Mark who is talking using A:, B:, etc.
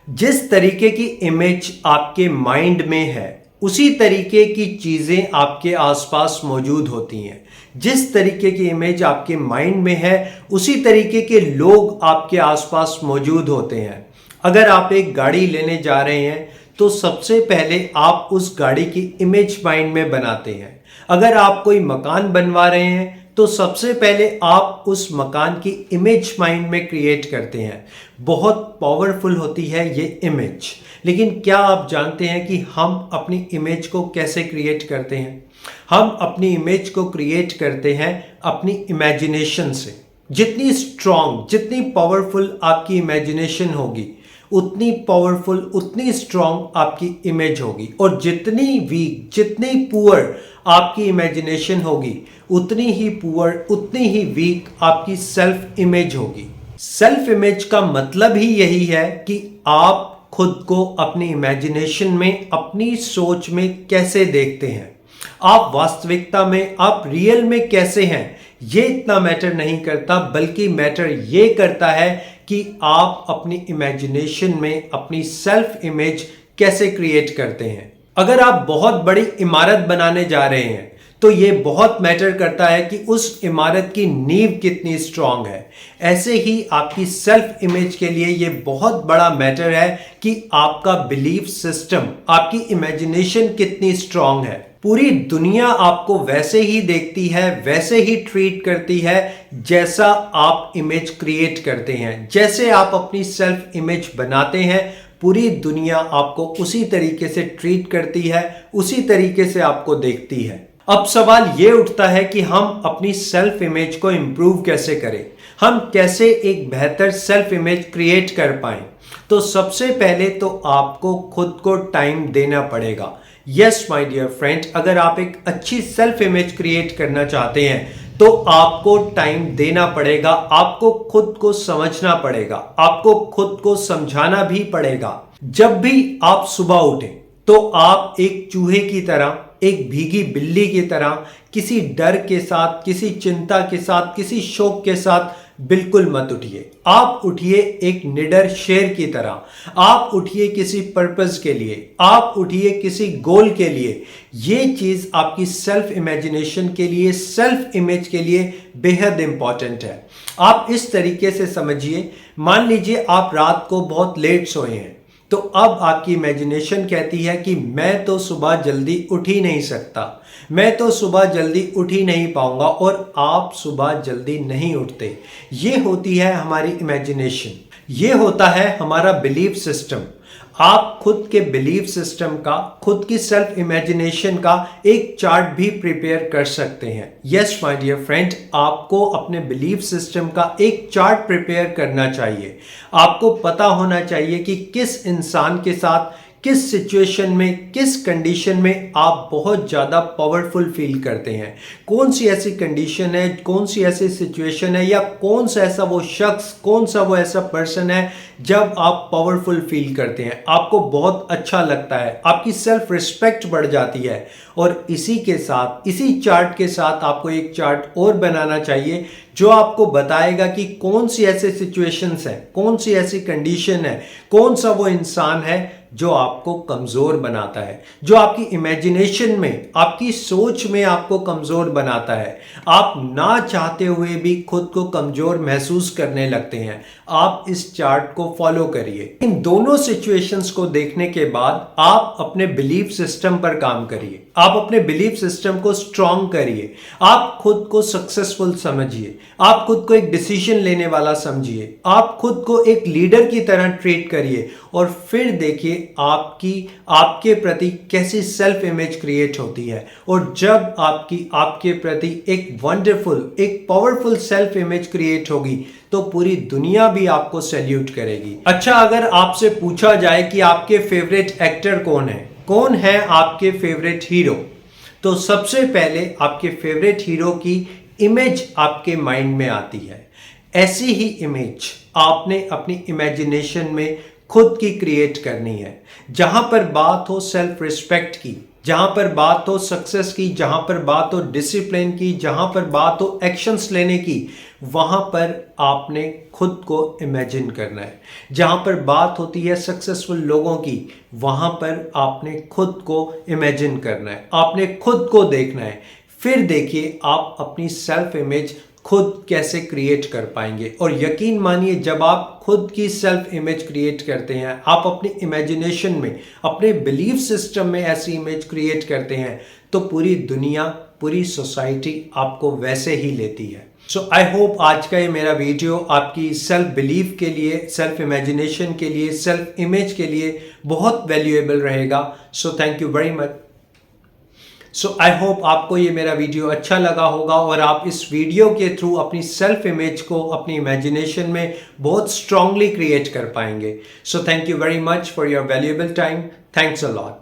A: जिस तरीके की इमेज आपके माइंड में है उसी तरीके की चीजें आपके आसपास मौजूद होती हैं। जिस तरीके की इमेज आपके माइंड में है उसी तरीके के लोग आपके आसपास मौजूद होते हैं। अगर आप एक गाड़ी लेने जा रहे हैं तो सबसे पहले आप उस गाड़ी की इमेज माइंड में बनाते हैं। अगर आप कोई मकान बनवा रहे हैं तो सबसे पहले आप उस मकान की इमेज माइंड में क्रिएट करते हैं। बहुत पावरफुल होती है ये इमेज। लेकिन क्या आप जानते हैं कि हम अपनी इमेज को कैसे क्रिएट करते हैं? हम अपनी इमेज को क्रिएट करते हैं अपनी इमेजिनेशन से। जितनी स्ट्रांग, जितनी पावरफुल आपकी इमेजिनेशन होगी उतनी पावरफुल, उतनी स्ट्रांग आपकी इमेज होगी। और जितनी वीक, जितनी पुअर आपकी इमेजिनेशन होगी उतनी ही पुअर, उतनी ही वीक आपकी सेल्फ इमेज होगी। सेल्फ इमेज का मतलब ही यही है कि आप खुद को अपनी इमेजिनेशन में, अपनी सोच में कैसे देखते हैं। आप वास्तविकता में, आप रियल में कैसे हैं, ये इतना मैटर नहीं करता, बल्कि मैटर ये करता है कि आप अपनी इमेजिनेशन में अपनी सेल्फ इमेज कैसे क्रिएट करते हैं। अगर आप बहुत बड़ी इमारत बनाने जा रहे हैं तो ये बहुत मैटर करता है कि उस इमारत की नींव कितनी स्ट्रांग है। ऐसे ही आपकी सेल्फ इमेज के लिए ये बहुत बड़ा मैटर है कि आपका बिलीफ सिस्टम, आपकी इमेजिनेशन कितनी स्ट्रांग है। पूरी दुनिया आपको वैसे ही देखती है, वैसे ही ट्रीट करती है जैसा आप इमेज क्रिएट करते हैं। जैसे आप अपनी सेल्फ इमेज बनाते हैं, पूरी दुनिया आपको उसी तरीके से ट्रीट करती है, उसी तरीके से आपको देखती है। अब सवाल ये उठता है कि हम अपनी सेल्फ इमेज को इंप्रूव कैसे करें, हम कैसे एक बेहतर सेल्फ इमेज क्रिएट कर पाएं। तो सबसे पहले तो आपको खुद को टाइम देना पड़ेगा। यस माय डियर फ्रेंड, अगर आप एक अच्छी सेल्फ इमेज क्रिएट करना चाहते हैं तो आपको टाइम देना पड़ेगा, आपको खुद को समझना पड़ेगा, आपको खुद को समझाना भी पड़ेगा। जब भी आप सुबह उठें तो आप एक चूहे की तरह, एक भीगी बिल्ली की तरह, किसी डर के साथ, किसी चिंता के साथ, किसी शौक के साथ बिल्कुल मत उठिए। आप उठिए एक निडर शेर की तरह। आप उठिए किसी पर्पस के लिए, आप उठिए किसी गोल के लिए। ये चीज आपकी सेल्फ इमेजिनेशन के लिए, सेल्फ इमेज के लिए बेहद इंपॉर्टेंट है। आप इस तरीके से समझिए, मान लीजिए आप रात को बहुत लेट सोए हैं तो अब आपकी इमेजिनेशन कहती है कि मैं तो सुबह जल्दी उठ ही नहीं सकता, मैं तो सुबह जल्दी उठ ही नहीं पाऊंगा, और आप सुबह जल्दी नहीं उठते। ये होती है हमारी इमेजिनेशन, ये होता है हमारा बिलीफ सिस्टम। आप खुद के बिलीफ सिस्टम का, खुद की सेल्फ इमेजिनेशन का एक चार्ट भी प्रिपेयर कर सकते हैं। यस माय डियर फ्रेंड, आपको अपने बिलीफ सिस्टम का एक चार्ट प्रिपेयर करना चाहिए। आपको पता होना चाहिए कि किस इंसान के साथ, किस सिचुएशन में, किस कंडीशन में आप बहुत ज़्यादा पावरफुल फील करते हैं। कौन सी ऐसी कंडीशन है, कौन सी ऐसी सिचुएशन है, या कौन सा ऐसा वो शख्स, कौन सा वो ऐसा पर्सन है जब आप पावरफुल फील करते हैं, आपको बहुत अच्छा लगता है, आपकी सेल्फ रिस्पेक्ट बढ़ जाती है। और इसी के साथ, इसी चार्ट के साथ आपको एक चार्ट और बनाना चाहिए जो आपको बताएगा कि कौन सी ऐसे सिचुएशंस हैं, कौन सी ऐसी कंडीशन है, कौन सा वो इंसान है जो आपको कमजोर बनाता है, जो आपकी इमेजिनेशन में, आपकी सोच में आपको कमजोर बनाता है। आप ना चाहते हुए भी खुद को कमजोर महसूस करने लगते हैं। आप इस चार्ट को फॉलो करिए। इन दोनों सिचुएशंस को देखने के बाद आप अपने बिलीफ सिस्टम पर काम करिए, आप अपने बिलीफ सिस्टम को स्ट्रांग करिए, आप खुद को सक्सेसफुल समझिए, आप खुद को एक डिसीजन लेने वाला समझिए, आप खुद को एक लीडर की तरह ट्रीट करिए, और फिर देखिए आपके प्रति कैसी सेल्फ इमेज क्रिएट होती है। और जब आपके प्रति एक वंडरफुल, एक पावरफुल सेल्फ इमेज क्रिएट होगी तो पूरी दुनिया भी आपको सैल्यूट करेगी। अच्छा, अगर आपसे पूछा जाए कि आपके फेवरेट एक्टर कौन है, कौन है आपके फेवरेट हीरो, तो सबसे पहले आपके फेवरेट हीरो की इमेज आपके माइंड में आती है। ऐसी ही इमेज आपने अपनी इमेजिनेशन में खुद की क्रिएट करनी है। जहां पर बात हो सेल्फ रिस्पेक्ट की, जहां पर बात हो सक्सेस की, जहां पर बात हो डिसिप्लिन की, जहां पर बात हो एक्शंस लेने की, वहां पर आपने खुद को इमेजिन करना है। जहां पर बात होती है सक्सेसफुल लोगों की, वहां पर आपने खुद को इमेजिन करना है, आपने खुद को देखना है। फिर देखिए आप अपनी सेल्फ इमेज खुद कैसे क्रिएट कर पाएंगे। और यकीन मानिए जब आप खुद की सेल्फ इमेज क्रिएट करते हैं, आप अपनी इमेजिनेशन में, अपने बिलीफ सिस्टम में ऐसी इमेज क्रिएट करते हैं, तो पूरी दुनिया, पूरी सोसाइटी आपको वैसे ही लेती है। सो आई होप आज का ये मेरा वीडियो आपकी सेल्फ बिलीफ के लिए, सेल्फ इमेजिनेशन के लिए, सेल्फ इमेज के लिए बहुत वैल्यूएबल रहेगा। So thank you very much. So I hope आपको ये मेरा वीडियो अच्छा लगा होगा और आप इस वीडियो के थ्रू अपनी सेल्फ इमेज को अपनी इमेजिनेशन में बहुत स्ट्रांगली क्रिएट कर पाएंगे। So thank you very much for your valuable time. Thanks a lot.